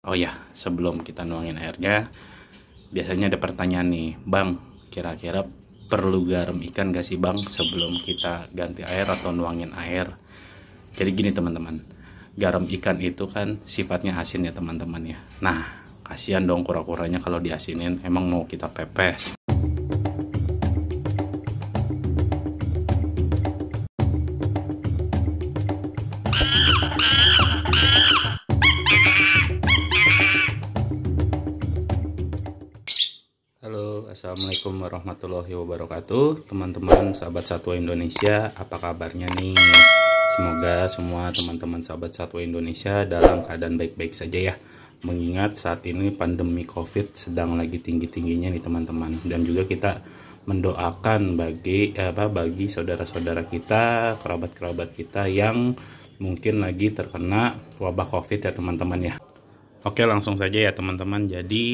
Oh ya, sebelum kita nuangin airnya, biasanya ada pertanyaan nih, Bang, kira-kira perlu garam ikan gak sih Bang sebelum kita ganti air atau nuangin air? Jadi gini teman-teman, garam ikan itu kan sifatnya asin ya teman-teman ya. Nah, kasihan dong kura-kuranya kalau diasinin, emang mau kita pepes. Halo, assalamualaikum warahmatullahi wabarakatuh, teman-teman sahabat satwa Indonesia, apa kabarnya nih? Semoga semua teman-teman sahabat satwa Indonesia dalam keadaan baik-baik saja ya. Mengingat saat ini pandemi COVID sedang lagi tinggi-tingginya nih teman-teman, dan juga kita mendoakan bagi saudara-saudara kita, kerabat-kerabat kita yang mungkin lagi terkena wabah COVID ya teman-teman ya. Oke, langsung saja ya teman-teman. Jadi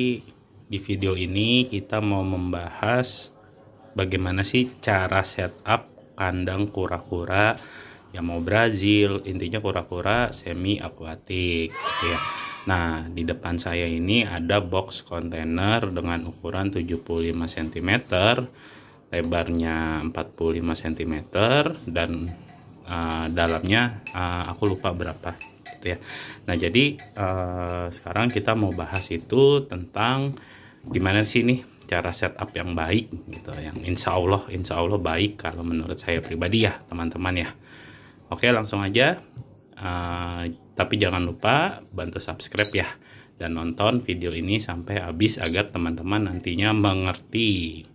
di video ini kita mau membahas bagaimana sih cara setup kandang kura-kura yang mau Brazil, intinya kura-kura semi akuatik gitu ya. Nah, di depan saya ini ada box kontainer dengan ukuran 75 cm, lebarnya 45 cm, dan dalamnya aku lupa berapa gitu ya. Nah, jadi sekarang kita mau bahas itu tentang gimana sih nih cara setup yang baik gitu, yang insya Allah baik kalau menurut saya pribadi ya teman-teman ya. Oke, langsung aja. Tapi jangan lupa bantu subscribe ya, dan nonton video ini sampai habis agar teman-teman nantinya mengerti.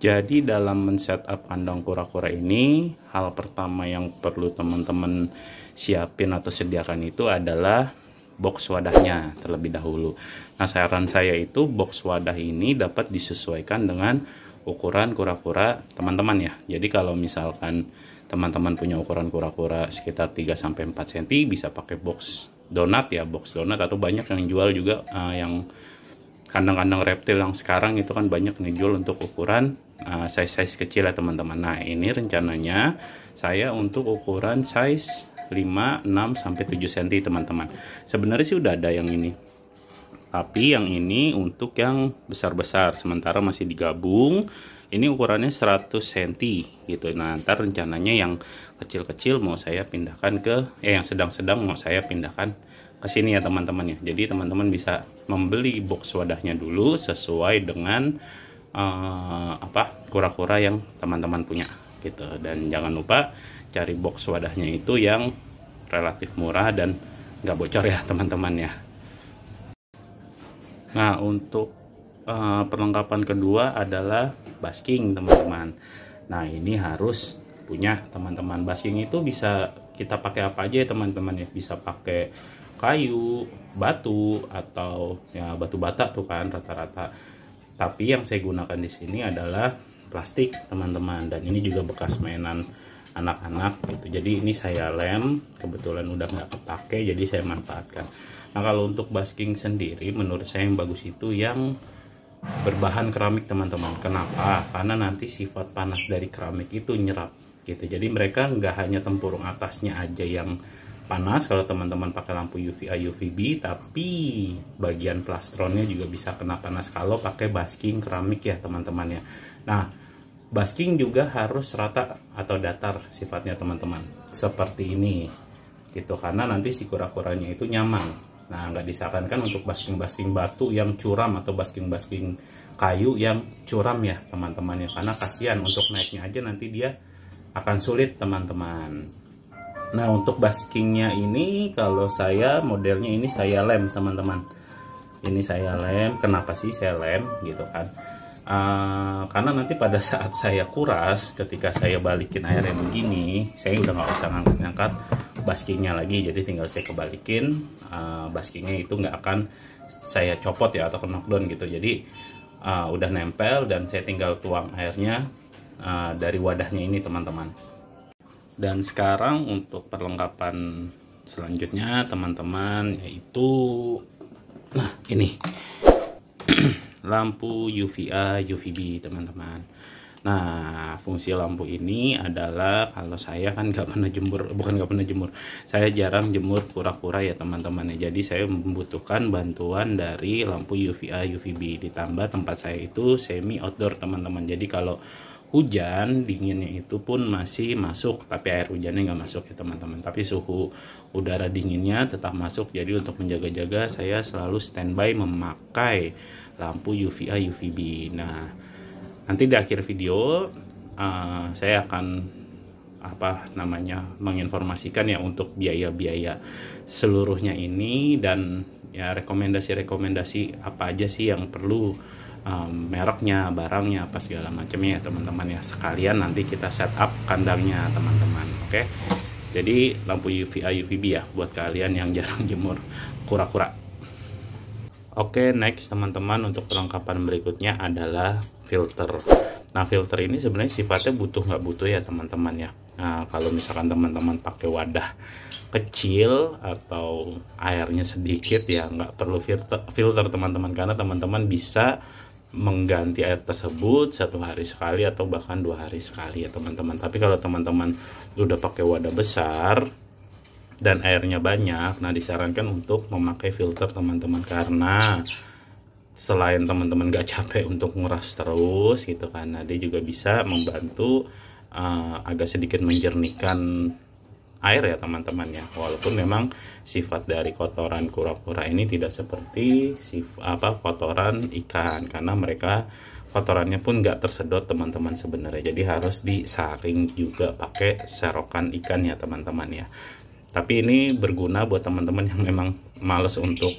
Jadi dalam men-setup kandang kura-kura ini, hal pertama yang perlu teman-teman siapin atau sediakan itu adalah box wadahnya terlebih dahulu. Nah, saran saya itu box wadah ini dapat disesuaikan dengan ukuran kura-kura teman-teman ya. Jadi kalau misalkan teman-teman punya ukuran kura-kura sekitar 3-4 cm, bisa pakai box donat ya, box donat, atau banyak yang jual juga yang kandang-kandang reptil yang sekarang itu kan banyak ngejual untuk ukuran size kecil ya teman-teman. Nah, ini rencananya saya untuk ukuran size 5, 6, sampai 7 cm teman-teman. Sebenarnya sih udah ada yang ini, tapi yang ini untuk yang besar-besar, sementara masih digabung. Ini ukurannya 100 cm gitu. Nah, ntar rencananya yang kecil-kecil mau saya pindahkan ke yang sedang-sedang mau saya pindahkan ke sini ya teman-teman ya. Jadi teman-teman bisa membeli box wadahnya dulu sesuai dengan kura-kura yang teman-teman punya gitu. Dan jangan lupa cari box wadahnya itu yang relatif murah dan nggak bocor ya teman-teman ya. Nah, untuk perlengkapan kedua adalah basking teman-teman. Nah, ini harus punya teman-teman. Basking itu bisa kita pakai apa aja ya teman-teman ya. Bisa pakai kayu, batu, atau ya batu bata tuh kan rata-rata. Tapi yang saya gunakan di sini adalah plastik teman-teman, dan ini juga bekas mainan anak-anak gitu. Jadi ini saya lem, kebetulan udah nggak kepake jadi saya manfaatkan. Nah, kalau untuk basking sendiri menurut saya yang bagus itu yang berbahan keramik teman-teman. Kenapa? Karena nanti sifat panas dari keramik itu nyerap gitu. Jadi mereka nggak hanya tempurung atasnya aja yang panas kalau teman-teman pakai lampu UVA UVB, tapi bagian plastronnya juga bisa kena panas kalau pakai basking keramik ya teman-teman ya. Nah, basking juga harus rata atau datar sifatnya teman-teman, seperti ini gitu, karena nanti si kura-kuranya itu nyaman. Nah, nggak disarankan untuk basking batu yang curam atau basking kayu yang curam ya teman-teman ya, karena kasihan untuk naiknya aja nanti dia akan sulit teman-teman. Nah, untuk baskingnya ini kalau saya modelnya ini saya lem teman-teman. Ini saya lem. Kenapa sih saya lem gitu kan? Karena nanti pada saat saya kuras, ketika saya balikin airnya begini, saya udah nggak usah ngangkat baskingnya lagi. Jadi tinggal saya kebalikin, baskingnya itu nggak akan saya copot ya atau knockdown gitu. Jadi udah nempel, dan saya tinggal tuang airnya dari wadahnya ini teman-teman. Dan sekarang untuk perlengkapan selanjutnya teman-teman, yaitu ini lampu UVA UVB teman-teman. Nah, fungsi lampu ini adalah, kalau saya kan nggak pernah jemur, bukan nggak pernah jemur, saya jarang jemur kura-kura ya teman-teman ya. Jadi saya membutuhkan bantuan dari lampu UVA UVB, ditambah tempat saya itu semi outdoor teman-teman. Jadi kalau hujan dinginnya itu pun masih masuk, tapi air hujannya nggak masuk ya teman-teman, tapi suhu udara dinginnya tetap masuk. Jadi untuk menjaga-jaga saya selalu standby memakai lampu UVA UVB. Nah, nanti di akhir video saya akan menginformasikan ya untuk biaya-biaya seluruhnya ini, dan ya rekomendasi-rekomendasi apa aja sih yang perlu, mereknya, barangnya, apa segala macamnya ya teman-teman ya. Sekalian nanti kita setup kandangnya teman-teman. Oke. Jadi lampu UVA UVB ya buat kalian yang jarang jemur kura-kura. Oke, next teman-teman, untuk perlengkapan berikutnya adalah filter. Nah, filter ini sebenarnya sifatnya butuh nggak butuh ya teman-teman ya. Nah, kalau misalkan teman-teman pakai wadah kecil atau airnya sedikit ya nggak perlu filter teman-teman, karena teman-teman bisa mengganti air tersebut 1 hari sekali atau bahkan 2 hari sekali ya teman-teman. Tapi kalau teman-teman udah pakai wadah besar dan airnya banyak, nah disarankan untuk memakai filter teman-teman, karena selain teman-teman gak capek untuk nguras terus gitu kan, nah dia juga bisa membantu agak sedikit menjernihkan air ya teman-teman ya. Walaupun memang sifat dari kotoran kura-kura ini tidak seperti kotoran ikan, karena mereka kotorannya pun nggak tersedot teman-teman sebenarnya. Jadi harus disaring juga pakai serokan ikan ya teman-teman ya. Tapi ini berguna buat teman-teman yang memang males untuk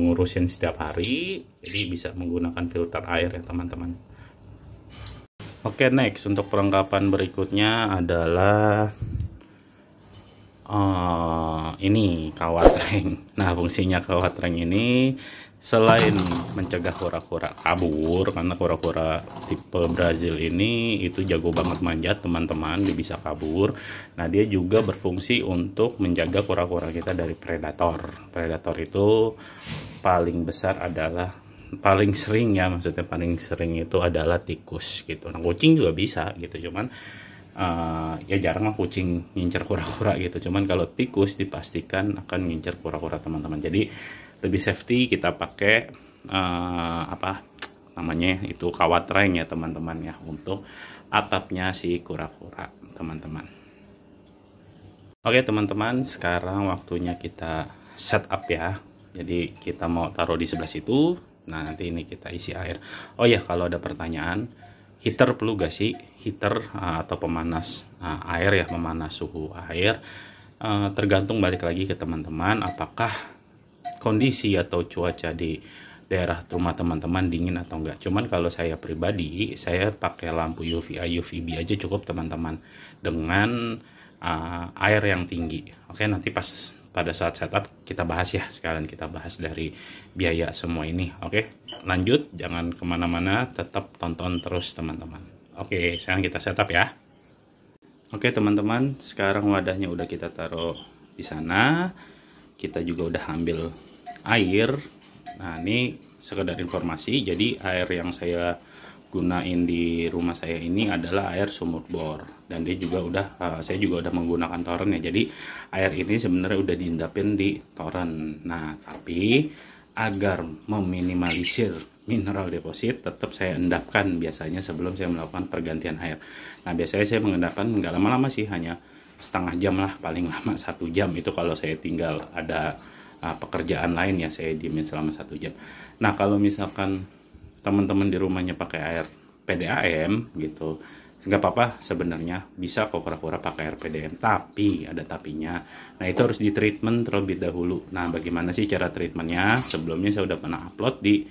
ngurusin setiap hari, jadi bisa menggunakan filter air ya teman-teman. Oke, next untuk perlengkapan berikutnya adalah ini kawat ring. Nah, fungsinya kawat ring ini selain mencegah kura-kura kabur, karena kura-kura tipe Brazil ini itu jago banget manjat teman-teman, dia bisa kabur. Nah, dia juga berfungsi untuk menjaga kura-kura kita dari predator. Predator itu paling sering itu adalah tikus gitu. Nah, kucing juga bisa gitu, cuman ya jarang lah kucing ngincer kura-kura gitu. Cuman kalau tikus dipastikan akan ngincer kura-kura teman-teman. Jadi lebih safety kita pakai itu kawat ring ya teman-teman ya, untuk atapnya si kura-kura teman-teman. Oke teman-teman, sekarang waktunya kita setup ya. Jadi kita mau taruh di sebelah situ. Nah, nanti ini kita isi air. Oh ya, kalau ada pertanyaan, heater perlu gak sih? Heater atau pemanas air ya, pemanas suhu air, tergantung balik lagi ke teman-teman apakah kondisi atau cuaca di daerah rumah teman-teman dingin atau enggak. Cuman kalau saya pribadi, saya pakai lampu UVA UVB aja cukup teman-teman, dengan air yang tinggi. Oke, nanti pada saat setup kita bahas ya. Sekalian kita bahas dari biaya semua ini. Oke, lanjut, jangan kemana-mana, tetap tonton terus teman-teman. Oke, sekarang kita setup ya. Oke teman-teman, sekarang wadahnya udah kita taruh di sana. Kita juga udah ambil air. Nah, ini sekedar informasi, jadi air yang saya gunain di rumah saya ini adalah air sumur bor, dan dia juga saya juga udah menggunakan toren ya. Jadi air ini sebenarnya udah diendapin di toren. Nah, tapi agar meminimalisir mineral deposit, tetap saya endapkan biasanya sebelum saya melakukan pergantian air. Nah, biasanya saya mengendapkan nggak lama-lama sih, hanya setengah jam lah, paling lama 1 jam. Itu kalau saya tinggal ada pekerjaan lain ya, saya diemin selama 1 jam. Nah, kalau misalkan teman-teman di rumahnya pakai air PDAM gitu, nggak apa-apa sebenarnya, bisa kok kura-kura pakai air PDAM, tapi ada tapinya. Nah, itu harus di treatment terlebih dahulu. Nah, bagaimana sih cara treatmentnya? Sebelumnya saya udah pernah upload di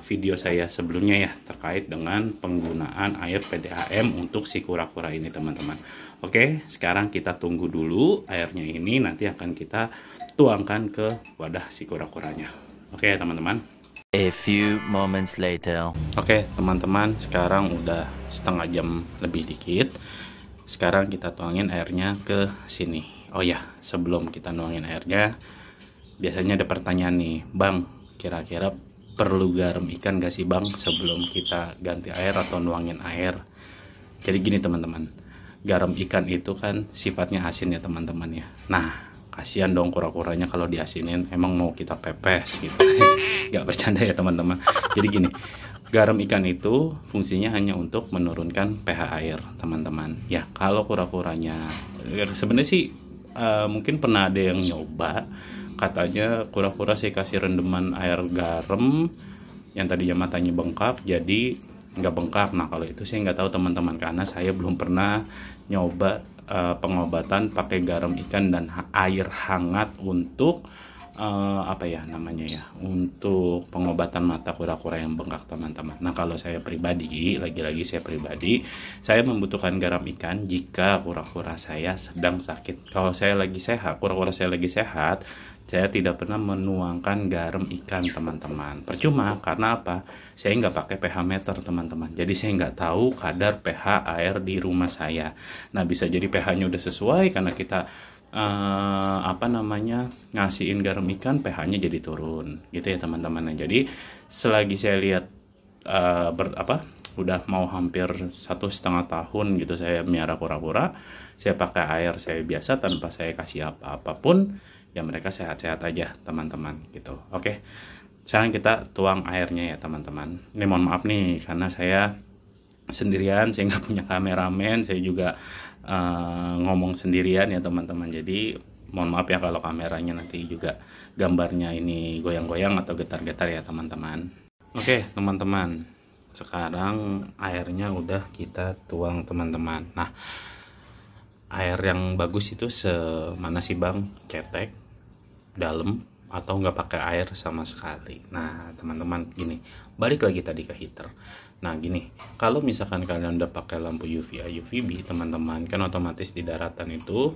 video saya sebelumnya ya, terkait dengan penggunaan air PDAM untuk si kura-kura ini teman-teman. Oke, sekarang kita tunggu dulu airnya ini, nanti akan kita tuangkan ke wadah si kura-kuranya. Oke teman-teman. A few moments later. Oke teman-teman, sekarang udah setengah jam lebih dikit. Sekarang kita tuangin airnya ke sini. Oh ya, sebelum kita nuangin airnya, biasanya ada pertanyaan nih, Bang, kira-kira perlu garam ikan gak sih bang sebelum kita ganti air atau nuangin air? Jadi gini teman-teman, garam ikan itu kan sifatnya asin ya teman-teman ya. Nah, kasihan dong kura-kuranya kalau diasinin, emang mau kita pepes gitu. Gak bercanda ya teman-teman. Jadi gini, garam ikan itu fungsinya hanya untuk menurunkan pH air teman-teman. Ya kalau kura-kuranya, sebenarnya sih mungkin pernah ada yang nyoba, katanya kura-kura saya kasih rendeman air garam yang tadinya matanya bengkak jadi nggak bengkak. Nah kalau itu saya nggak tahu teman-teman, karena saya belum pernah nyoba pengobatan pakai garam ikan dan air hangat untuk apa ya namanya ya, untuk pengobatan mata kura-kura yang bengkak teman-teman. Nah kalau saya pribadi, lagi-lagi saya pribadi, saya membutuhkan garam ikan jika kura-kura saya sedang sakit. Kalau saya lagi sehat, kura-kura saya lagi sehat, saya tidak pernah menuangkan garam ikan teman-teman. Percuma, karena apa? Saya nggak pakai pH meter teman-teman. Jadi saya nggak tahu kadar pH air di rumah saya. Nah bisa jadi pH-nya udah sesuai karena kita ngasihin garam ikan, pH-nya jadi turun gitu ya teman-teman. Nah, jadi selagi saya lihat udah mau hampir 1,5 tahun gitu saya miara kura-kura, saya pakai air saya biasa tanpa saya kasih apa-apapun, ya mereka sehat-sehat aja teman-teman gitu. Oke, sekarang kita tuang airnya ya teman-teman. Ini mohon maaf nih karena saya sendirian, saya nggak punya kameramen, saya juga ngomong sendirian ya teman-teman. Jadi mohon maaf ya kalau kameranya nanti juga gambarnya ini goyang-goyang atau getar-getar ya teman-teman. Oke teman-teman, sekarang airnya udah kita tuang teman-teman. Nah air yang bagus itu semana sih bang? Cetek, dalam, atau nggak pakai air sama sekali. Nah teman-teman gini, balik lagi tadi ke heater. Nah gini, kalau misalkan kalian udah pakai lampu UVA UVB teman-teman, kan otomatis di daratan itu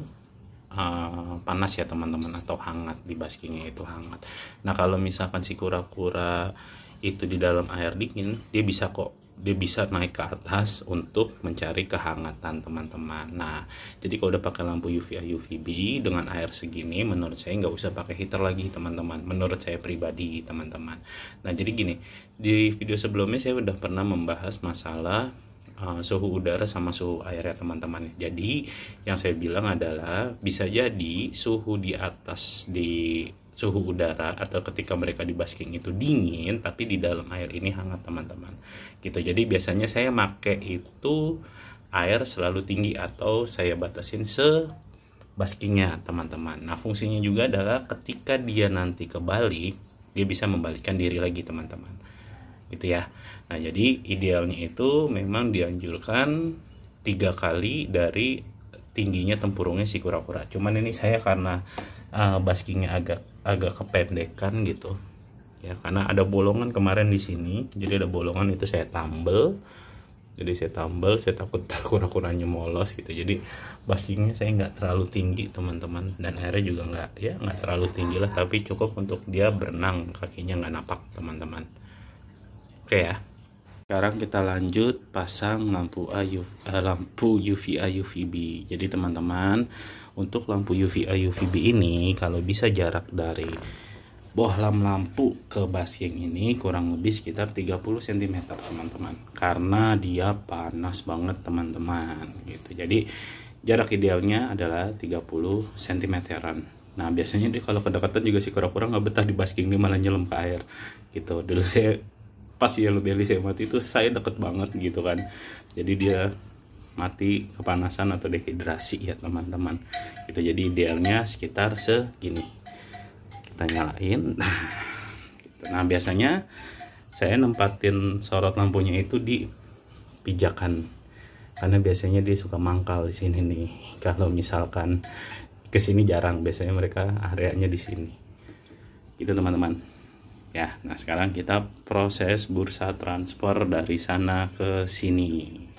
panas ya teman-teman, atau hangat, di baskingnya itu hangat. Nah kalau misalkan si kura-kura itu di dalam air dingin, dia bisa naik ke atas untuk mencari kehangatan teman-teman. Nah jadi kalau udah pakai lampu UVA UVB dengan air segini, menurut saya nggak usah pakai heater lagi teman-teman, menurut saya pribadi teman-teman. Nah jadi gini, di video sebelumnya saya udah pernah membahas masalah suhu udara sama suhu air ya teman-teman. Jadi yang saya bilang adalah bisa jadi suhu di atas di suhu udara atau ketika mereka di basking itu dingin, tapi di dalam air ini hangat teman-teman gitu. Jadi biasanya saya pakai itu air selalu tinggi atau saya batasin baskingnya teman-teman. Nah fungsinya juga adalah ketika dia nanti kebalik, dia bisa membalikkan diri lagi teman-teman gitu ya. Nah jadi idealnya itu memang dianjurkan 3 kali dari tingginya tempurungnya si kura-kura. Cuman ini saya karena baskingnya agak kependekan gitu ya, karena ada bolongan kemarin di sini, jadi ada bolongan itu saya tambel. Jadi saya takut kura-kuranya molos gitu. Jadi baskingnya saya nggak terlalu tinggi teman-teman, dan airnya juga nggak terlalu tinggi lah, tapi cukup untuk dia berenang, kakinya nggak napak teman-teman. Oke ya, sekarang kita lanjut pasang lampu UVA UVB. Jadi teman-teman, untuk lampu UVA UVB ini kalau bisa jarak dari bohlam lampu ke basking ini kurang lebih sekitar 30 cm teman-teman, karena dia panas banget teman-teman gitu. Jadi jarak idealnya adalah 30 cm-an. Nah biasanya dia kalau kedekatan juga si kura-kura nggak betah di basking, dia malah nyelam ke air gitu. Dulu saya pas yellow belly saya mati itu saya deket banget gitu kan, jadi dia mati kepanasan atau dehidrasi ya teman-teman gitu. Jadi idealnya sekitar segini, kita nyalain. Nah biasanya saya nempatin sorot lampunya itu di pijakan, karena biasanya dia suka mangkal di sini nih. Kalau misalkan kesini jarang, biasanya mereka areanya di sini gitu teman-teman ya. Nah sekarang kita proses bursa transfer dari sana ke sini.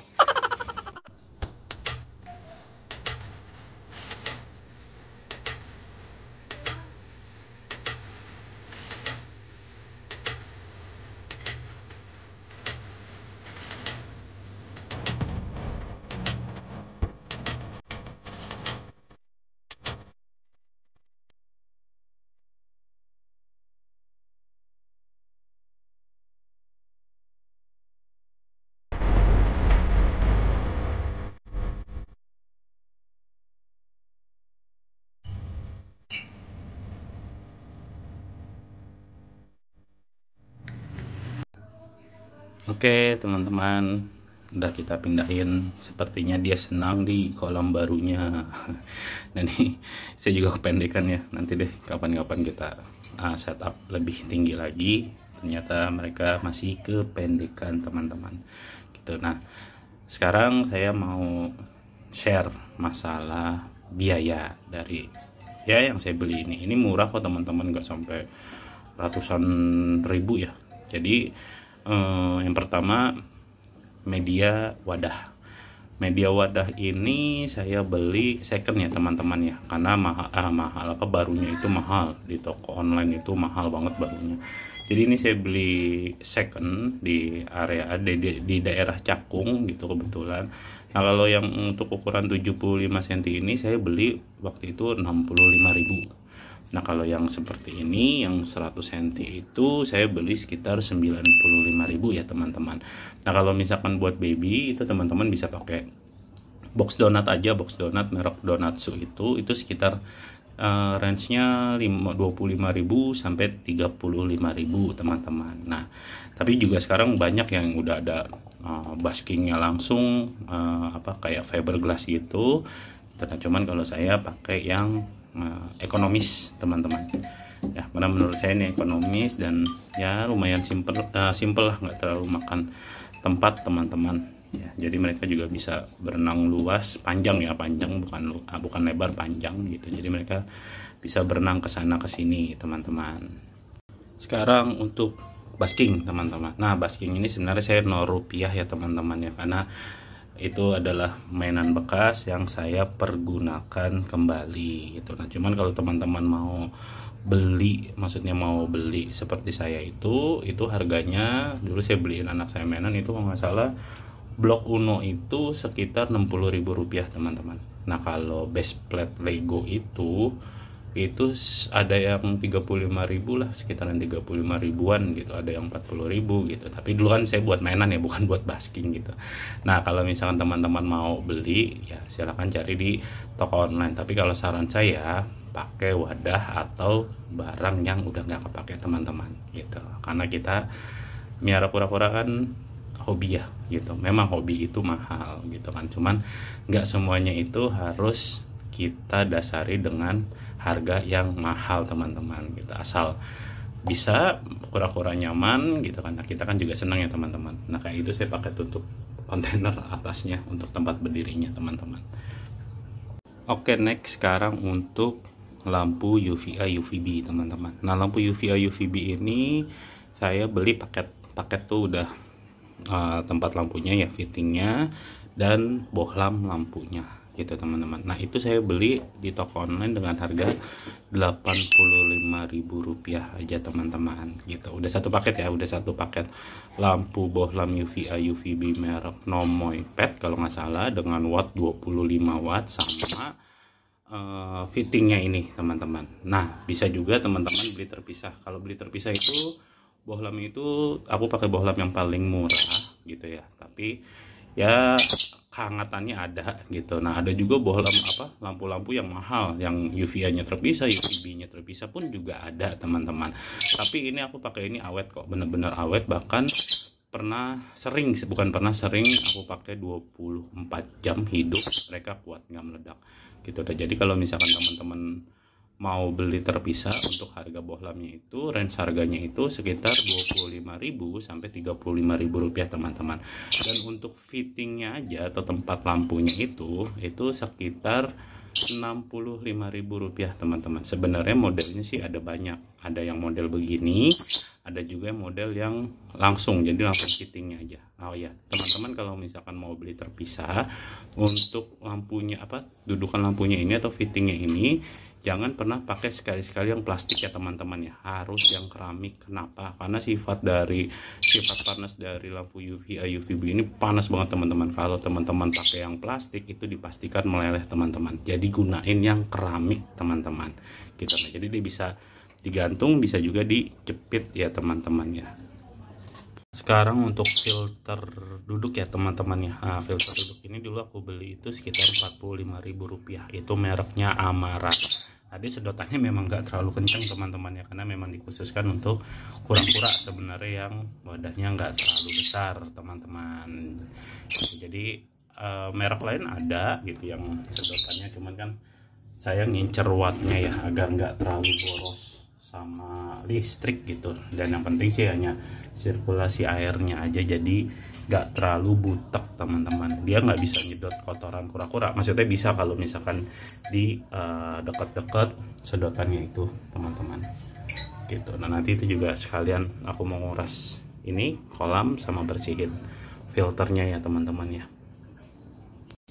Oke teman-teman, udah kita pindahin, sepertinya dia senang di kolam barunya. Nah ini saya juga kependekan ya, nanti deh kapan-kapan kita setup lebih tinggi lagi. Ternyata mereka masih kependekan teman-teman gitu. Nah sekarang saya mau share masalah biaya dari ya yang saya beli ini murah kok teman-teman, nggak sampai ratusan ribu ya. Jadi yang pertama media wadah. Media wadah ini saya beli second ya teman-teman ya, karena mahal apa barunya itu mahal, di toko online itu mahal banget barunya. Jadi ini saya beli second di area di daerah Cakung gitu kebetulan. Nah kalau yang untuk ukuran 75 cm ini saya beli waktu itu 65.000. Nah kalau yang seperti ini yang 100 cm itu saya beli sekitar 95.000 ya teman-teman. Nah kalau misalkan buat baby itu teman-teman bisa pakai box donat aja, box donat merek Donatsu itu sekitar range-nya 25.000 sampai 35.000 teman-teman. Nah tapi juga sekarang banyak yang udah ada baskingnya langsung apa kayak fiberglass gitu. Nah, cuman kalau saya pakai yang ekonomis teman-teman ya, karena menurut saya ini ekonomis dan ya lumayan simple lah, nggak terlalu makan tempat teman-teman ya. Jadi mereka juga bisa berenang luas, panjang ya, panjang bukan lebar, panjang gitu. Jadi mereka bisa berenang ke sana ke sini teman-teman. Sekarang untuk basking teman-teman. Nah basking ini sebenarnya saya Rp0 ya teman-teman ya, karena itu adalah mainan bekas yang saya pergunakan kembali gitu. Nah cuman kalau teman-teman mau beli, maksudnya mau beli seperti saya itu harganya dulu saya beliin anak saya mainan itu kalau nggak salah blok Uno itu sekitar Rp60.000 teman-teman. Nah kalau base plate Lego itu ada yang 35.000 lah, sekitaran 35.000-an gitu, ada yang 40.000 gitu. Tapi dulu kan saya buat mainan ya, bukan buat basking gitu. Nah kalau misalkan teman-teman mau beli ya silahkan cari di toko online. Tapi kalau saran saya pakai wadah atau barang yang udah nggak kepake teman-teman gitu, karena kita miara kura-kura kan hobi ya gitu. Memang hobi itu mahal gitu kan, cuman nggak semuanya itu harus kita dasari dengan harga yang mahal teman-teman gitu. Asal bisa kura-kura nyaman gitu kan. Nah, kita kan juga senang ya teman-teman. Nah kayak itu saya pakai tutup kontainer atasnya untuk tempat berdirinya teman-teman. Oke, next sekarang untuk lampu UVA UVB teman-teman. Nah lampu UVA UVB ini saya beli paket tuh udah tempat lampunya ya, fittingnya dan bohlam lampunya gitu teman-teman. Nah itu saya beli di toko online dengan harga Rp85.000 aja teman-teman gitu. Udah satu paket ya, udah satu paket lampu bohlam UVA UVB merek Nomoy Pet kalau nggak salah, dengan watt 25 watt sama fittingnya ini teman-teman. Nah bisa juga teman-teman beli terpisah. Kalau beli terpisah itu bohlam itu aku pakai bohlam yang paling murah gitu ya, tapi ya kehangatannya ada gitu. Nah ada juga bohlam lampu-lampu yang mahal, yang UVA-nya terpisah, UVB-nya terpisah pun juga ada teman-teman. Tapi ini aku pakai ini awet kok, bener-bener awet. Bahkan bukan pernah sering aku pakai 24 jam hidup, mereka kuat, nggak meledak gitu. Jadi kalau misalkan teman-teman mau beli terpisah, untuk harga bohlamnya itu range harganya itu sekitar 25.000 sampai 35.000 rupiah teman-teman. Dan untuk fittingnya aja atau tempat lampunya itu sekitar 65.000 rupiah teman-teman. Sebenarnya modelnya sih ada banyak, ada yang model begini, ada juga model yang langsung, jadi langsung fittingnya aja. Oh ya teman-teman, kalau misalkan mau beli terpisah untuk lampunya dudukan lampunya ini atau fittingnya ini, jangan pernah pakai sekali-sekali yang plastik ya teman-teman ya, harus yang keramik. Kenapa? Karena sifat panas dari lampu UVA UVB ini panas banget teman-teman. Kalau teman-teman pakai yang plastik itu dipastikan meleleh teman-teman. Jadi gunain yang keramik teman-teman gitu. Nah, jadi dia bisa digantung, bisa juga dijepit ya teman-teman ya. Sekarang untuk filter duduk ya teman-teman ya. Nah, filter duduk ini dulu aku beli itu sekitar Rp45.000. Itu mereknya Amara. Tadi sedotannya memang nggak terlalu kencang teman-teman ya, karena memang dikhususkan untuk kura-kura sebenarnya yang wadahnya nggak terlalu besar teman-teman. Jadi merek lain ada gitu yang sedotannya, cuman kan saya ngincer wattnya ya agar nggak terlalu boros sama listrik gitu. Dan yang penting sih hanya sirkulasi airnya aja, jadi nggak terlalu butek teman-teman. Dia nggak bisa nyedot kotoran kura-kura, maksudnya bisa kalau misalkan di dekat-dekat sedotannya itu teman-teman gitu. Nah nanti itu juga sekalian aku mau nguras ini kolam sama bersihin filternya ya teman-teman ya.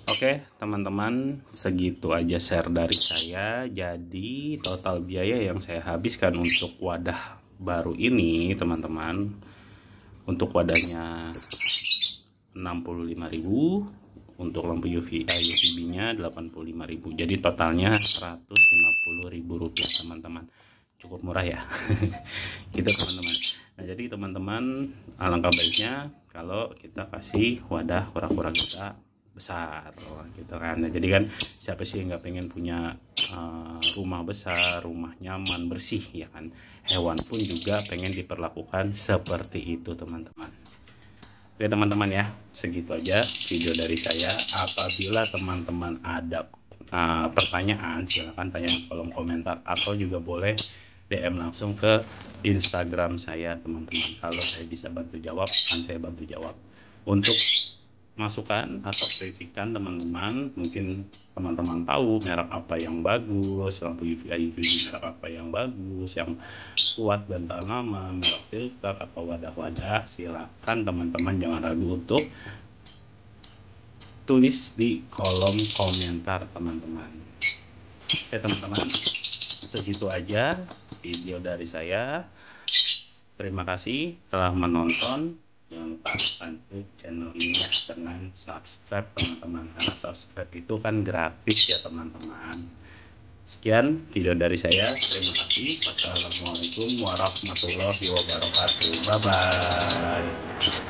Oke teman-teman, segitu aja share dari saya. Jadi total biaya yang saya habiskan untuk wadah baru ini teman-teman, untuk wadahnya 65.000, untuk lampu UVB nya 85.000. Jadi totalnya 150.000 rupiah teman-teman. Cukup murah ya. Gitu teman-teman. Nah jadi teman-teman, alangkah baiknya kalau kita kasih wadah kura-kura kita besar gitu kan. Nah, jadi kan siapa sih yang nggak pengen punya rumah besar, rumah nyaman, bersih ya kan. Hewan pun juga pengen diperlakukan seperti itu teman-teman. Oke teman-teman ya, segitu aja video dari saya. Apabila teman-teman ada pertanyaan, silahkan tanya di kolom komentar, atau juga boleh DM langsung ke Instagram saya teman-teman. Kalau saya bisa bantu jawab, akan saya bantu jawab. Untuk masukan atau kritikan teman-teman, mungkin teman-teman tahu merek apa yang bagus, lampu UVB merek apa yang bagus, yang kuat dan tahan lama, merek filter atau wadah-wadah, silakan teman-teman jangan ragu untuk tulis di kolom komentar teman-teman. Oke teman-teman, segitu aja video dari saya. Terima kasih telah menonton. Jangan lupa bantu channel ini dengan subscribe teman-teman, karena subscribe itu kan gratis ya teman-teman. Sekian video dari saya, terima kasih. Wassalamualaikum warahmatullahi wabarakatuh. Bye bye.